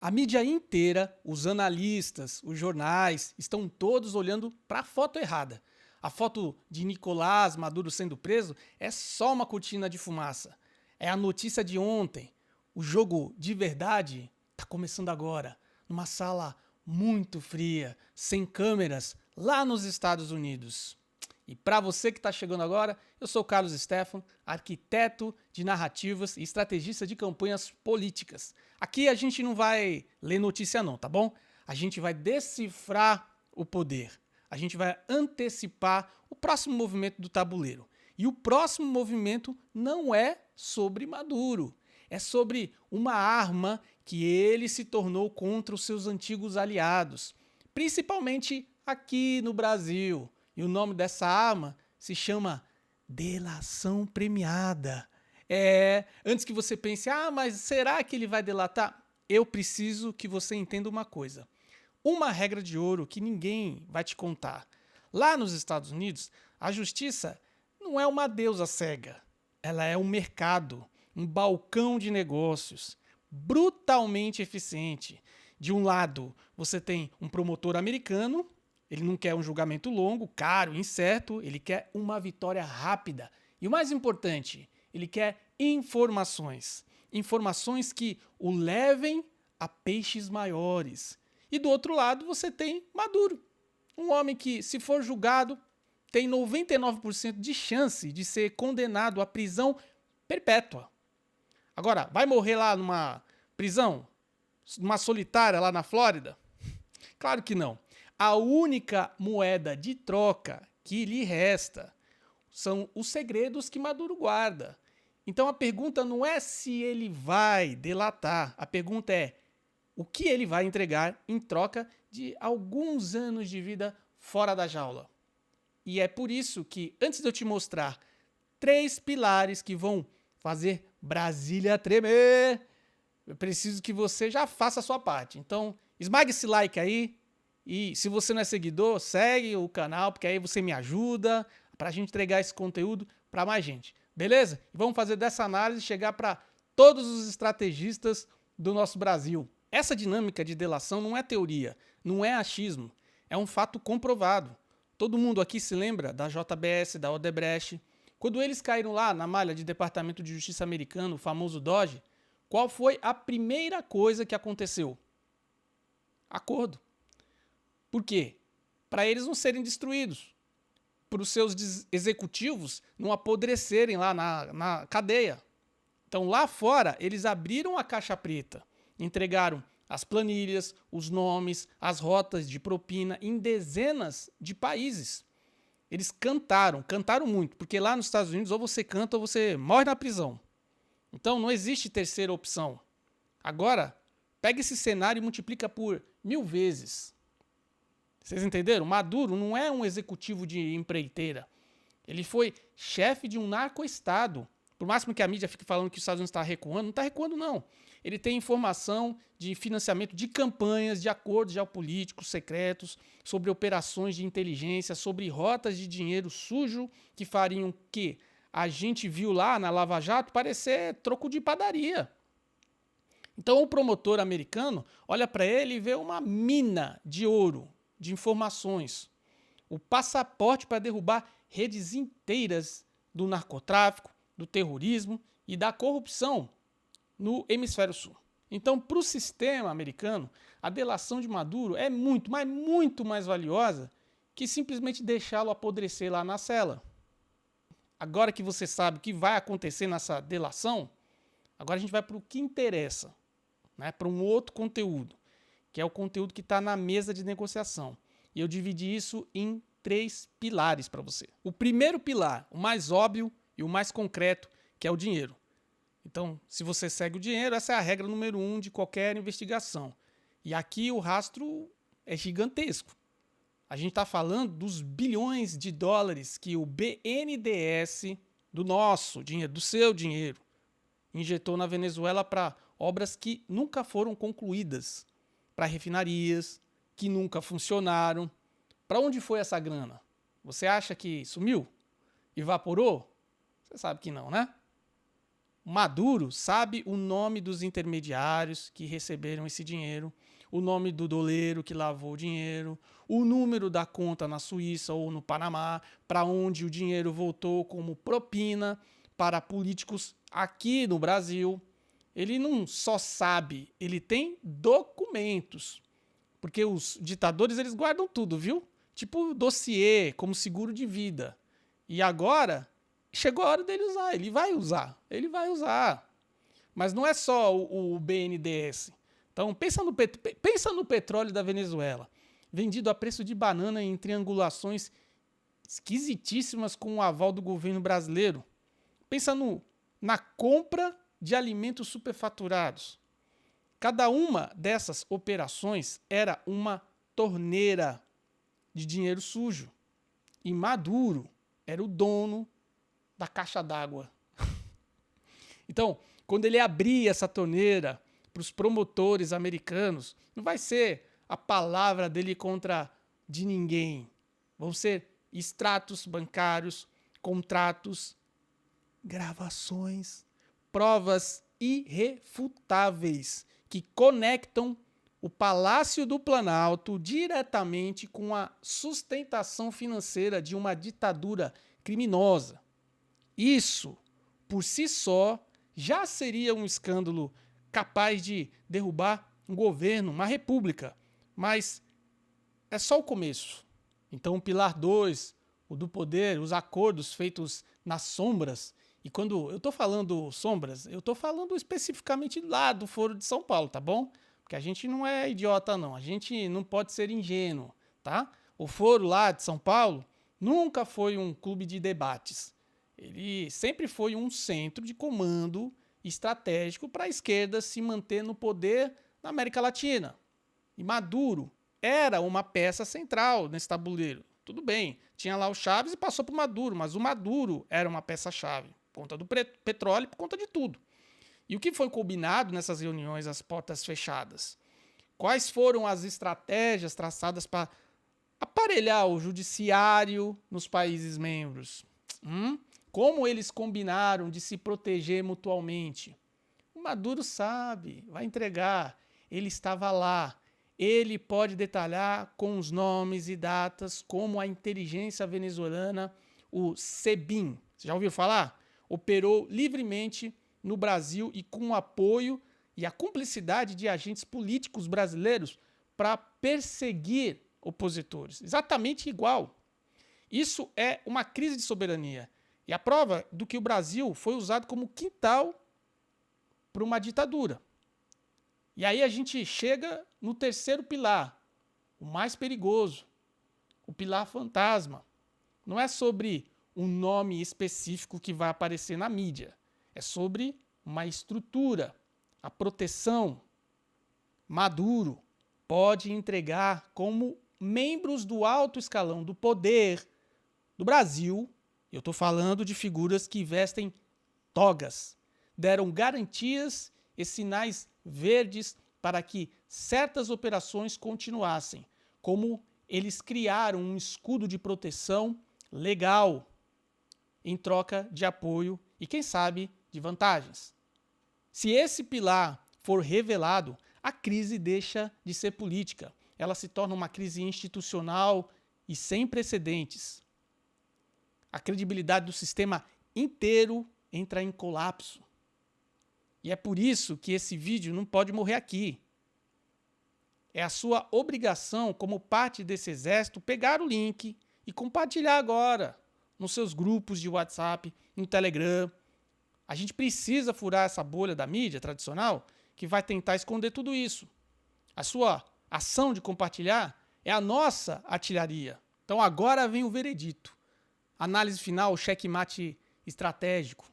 A mídia inteira, os analistas, os jornais, estão todos olhando para a foto errada. A foto de Nicolás Maduro sendo preso é só uma cortina de fumaça. É a notícia de ontem. O jogo de verdade está começando agora, numa sala muito fria, sem câmeras, lá nos Estados Unidos. E para você que está chegando agora, eu sou Carlos Stefan, arquiteto de narrativas e estrategista de campanhas políticas. Aqui a gente não vai ler notícia não, tá bom? A gente vai decifrar o poder. A gente vai antecipar o próximo movimento do tabuleiro. E o próximo movimento não é sobre Maduro. É sobre uma arma que ele se tornou contra os seus antigos aliados, principalmente aqui no Brasil. E o nome dessa arma se chama delação premiada. Antes que você pense, mas será que ele vai delatar? Eu preciso que você entenda uma coisa. Uma regra de ouro que ninguém vai te contar. Lá nos Estados Unidos, a justiça não é uma deusa cega. Ela é um mercado, um balcão de negócios brutalmente eficiente. De um lado, você tem um promotor americano. Ele não quer um julgamento longo, caro, incerto, ele quer uma vitória rápida. E o mais importante, ele quer informações. Informações que o levem a peixes maiores. E do outro lado você tem Maduro, um homem que, se for julgado, tem 99% de chance de ser condenado à prisão perpétua. Agora, vai morrer lá numa prisão, numa solitária lá na Flórida? Claro que não. A única moeda de troca que lhe resta são os segredos que Maduro guarda. Então a pergunta não é se ele vai delatar, a pergunta é o que ele vai entregar em troca de alguns anos de vida fora da jaula. E é por isso que, antes de eu te mostrar 3 pilares que vão fazer Brasília tremer, eu preciso que você já faça a sua parte. Então, esmague esse like aí. E se você não é seguidor, segue o canal, porque aí você me ajuda pra gente entregar esse conteúdo pra mais gente. Beleza? E vamos fazer dessa análise chegar para todos os estrategistas do nosso Brasil. Essa dinâmica de delação não é teoria, não é achismo, é um fato comprovado. Todo mundo aqui se lembra da JBS, da Odebrecht. Quando eles caíram lá na malha de Departamento de Justiça americano, o famoso DOJ, qual foi a primeira coisa que aconteceu? Acordo. Por quê? Para eles não serem destruídos, para os seus executivos não apodrecerem lá na cadeia. Então lá fora eles abriram a caixa preta, entregaram as planilhas, os nomes, as rotas de propina em dezenas de países. Eles cantaram muito, porque lá nos Estados Unidos ou você canta ou você morre na prisão. Então não existe terceira opção. Agora, pega esse cenário e multiplica por 1000 vezes. Vocês entenderam? Maduro não é um executivo de empreiteira. Ele foi chefe de um narco-estado. Por máximo que a mídia fique falando que os Estados Unidos está recuando, não está recuando, não. Ele tem informação de financiamento de campanhas, de acordos geopolíticos secretos, sobre operações de inteligência, sobre rotas de dinheiro sujo que fariam que a gente viu lá na Lava Jato parecer troco de padaria. Então o promotor americano olha para ele e vê uma mina de ouro, de informações, o passaporte para derrubar redes inteiras do narcotráfico, do terrorismo e da corrupção no hemisfério sul. Então, para o sistema americano, a delação de Maduro é muito, mas muito mais valiosa que simplesmente deixá-lo apodrecer lá na cela. Agora que você sabe o que vai acontecer nessa delação, agora a gente vai para o que interessa, né? Para um outro conteúdo, que é o conteúdo que está na mesa de negociação. E eu dividi isso em 3 pilares para você. O primeiro pilar, o mais óbvio e o mais concreto, que é o dinheiro. Então, se você segue o dinheiro, essa é a regra número 1 de qualquer investigação. E aqui o rastro é gigantesco. A gente está falando dos bilhões de dólares que o BNDES, do nosso dinheiro, do seu dinheiro, injetou na Venezuela para obras que nunca foram concluídas, para refinarias que nunca funcionaram. Para onde foi essa grana? Você acha que sumiu? Evaporou? Você sabe que não, né? Maduro sabe o nome dos intermediários que receberam esse dinheiro, o nome do doleiro que lavou o dinheiro, o número da conta na Suíça ou no Panamá, para onde o dinheiro voltou como propina para políticos aqui no Brasil. Ele não só sabe, ele tem documentos. Porque os ditadores, eles guardam tudo, viu? Tipo dossiê, como seguro de vida. E agora, chegou a hora dele usar. Ele vai usar. Mas não é só o BNDES. Então, pensa no petróleo da Venezuela, vendido a preço de banana em triangulações esquisitíssimas com o aval do governo brasileiro. Pensa na compra de alimentos superfaturados. Cada uma dessas operações era uma torneira de dinheiro sujo. E Maduro era o dono da caixa d'água. Então, quando ele abrir essa torneira para os promotores americanos, não vai ser a palavra dele contra de ninguém. Vão ser extratos bancários, contratos, gravações, provas irrefutáveis que conectam o Palácio do Planalto diretamente com a sustentação financeira de uma ditadura criminosa. Isso, por si só, já seria um escândalo capaz de derrubar um governo, uma república. Mas é só o começo. Então, o pilar 2, o do poder, os acordos feitos nas sombras. E quando eu estou falando sombras, eu estou falando especificamente lá do Foro de São Paulo, tá bom? Porque a gente não é idiota, não. A gente não pode ser ingênuo, tá? O Foro lá de São Paulo nunca foi um clube de debates. Ele sempre foi um centro de comando estratégico para a esquerda se manter no poder na América Latina. E Maduro era uma peça central nesse tabuleiro. Tudo bem, tinha lá o Chaves e passou para o Maduro, mas o Maduro era uma peça-chave, por conta do petróleo e por conta de tudo. E o que foi combinado nessas reuniões às portas fechadas? Quais foram as estratégias traçadas para aparelhar o judiciário nos países membros? Como eles combinaram de se proteger mutuamente? O Maduro sabe, vai entregar. Ele estava lá. Ele pode detalhar com os nomes e datas como a inteligência venezuelana, o SEBIN, você já ouviu falar? Operou livremente no Brasil e com o apoio e a cumplicidade de agentes políticos brasileiros para perseguir opositores. Exatamente igual. Isso é uma crise de soberania. E a prova do que o Brasil foi usado como quintal para uma ditadura. E aí a gente chega no terceiro pilar, o mais perigoso, o pilar fantasma. Não é sobre um nome específico que vai aparecer na mídia. É sobre uma estrutura, a proteção. Maduro pode entregar como membros do alto escalão do poder do Brasil. Eu estou falando de figuras que vestem togas, deram garantias e sinais verdes para que certas operações continuassem, como eles criaram um escudo de proteção legal em troca de apoio e, quem sabe, de vantagens. Se esse pilar for revelado, a crise deixa de ser política. Ela se torna uma crise institucional e sem precedentes. A credibilidade do sistema inteiro entra em colapso. E é por isso que esse vídeo não pode morrer aqui. É a sua obrigação, como parte desse exército, pegar o link e compartilhar agora nos seus grupos de WhatsApp, no Telegram. A gente precisa furar essa bolha da mídia tradicional que vai tentar esconder tudo isso. A sua ação de compartilhar é a nossa artilharia. Então agora vem o veredito. Análise final, checkmate estratégico.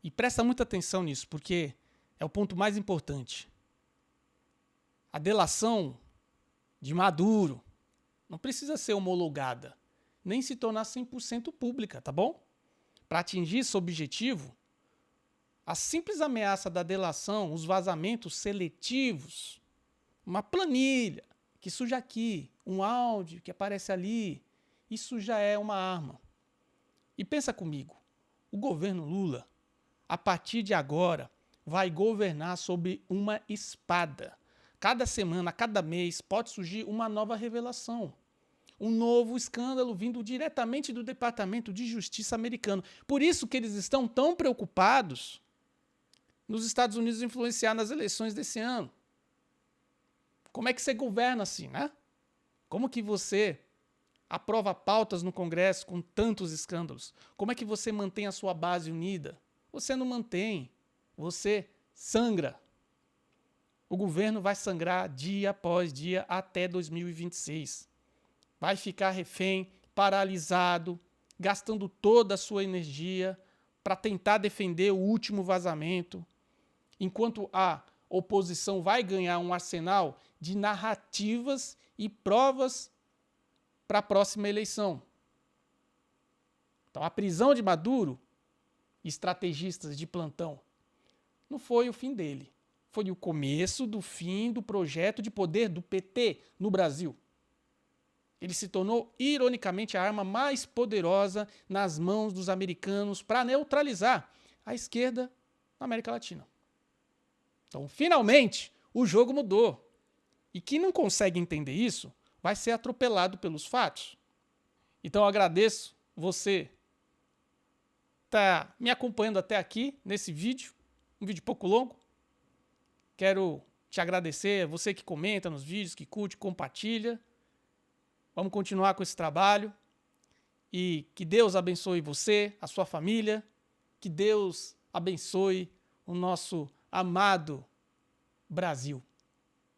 E presta muita atenção nisso, porque é o ponto mais importante. A delação de Maduro não precisa ser homologada, nem se tornar 100% pública, tá bom? Para atingir esse objetivo, a simples ameaça da delação, os vazamentos seletivos, uma planilha que surge aqui, um áudio que aparece ali, isso já é uma arma. E pensa comigo, o governo Lula a partir de agora, vai governar sob uma espada. Cada semana, cada mês, pode surgir uma nova revelação. Um novo escândalo vindo diretamente do Departamento de Justiça americano. Por isso que eles estão tão preocupados nos Estados Unidos influenciar nas eleições desse ano. Como é que você governa assim, né? Como que você aprova pautas no Congresso com tantos escândalos? Como é que você mantém a sua base unida? Você não mantém, você sangra. O governo vai sangrar dia após dia até 2026. Vai ficar refém, paralisado, gastando toda a sua energia para tentar defender o último vazamento, enquanto a oposição vai ganhar um arsenal de narrativas e provas para a próxima eleição. Então, a prisão de Maduro, estrategistas de plantão, não foi o fim dele. Foi o começo do fim do projeto de poder do PT no Brasil. Ele se tornou, ironicamente, a arma mais poderosa nas mãos dos americanos para neutralizar a esquerda na América Latina. Então, finalmente, o jogo mudou. E quem não consegue entender isso vai ser atropelado pelos fatos. Então, eu agradeço você estar me acompanhando até aqui nesse vídeo, um vídeo pouco longo. Quero te agradecer, você que comenta nos vídeos, que curte, compartilha. Vamos continuar com esse trabalho e que Deus abençoe você, a sua família, que Deus abençoe o nosso amado Brasil.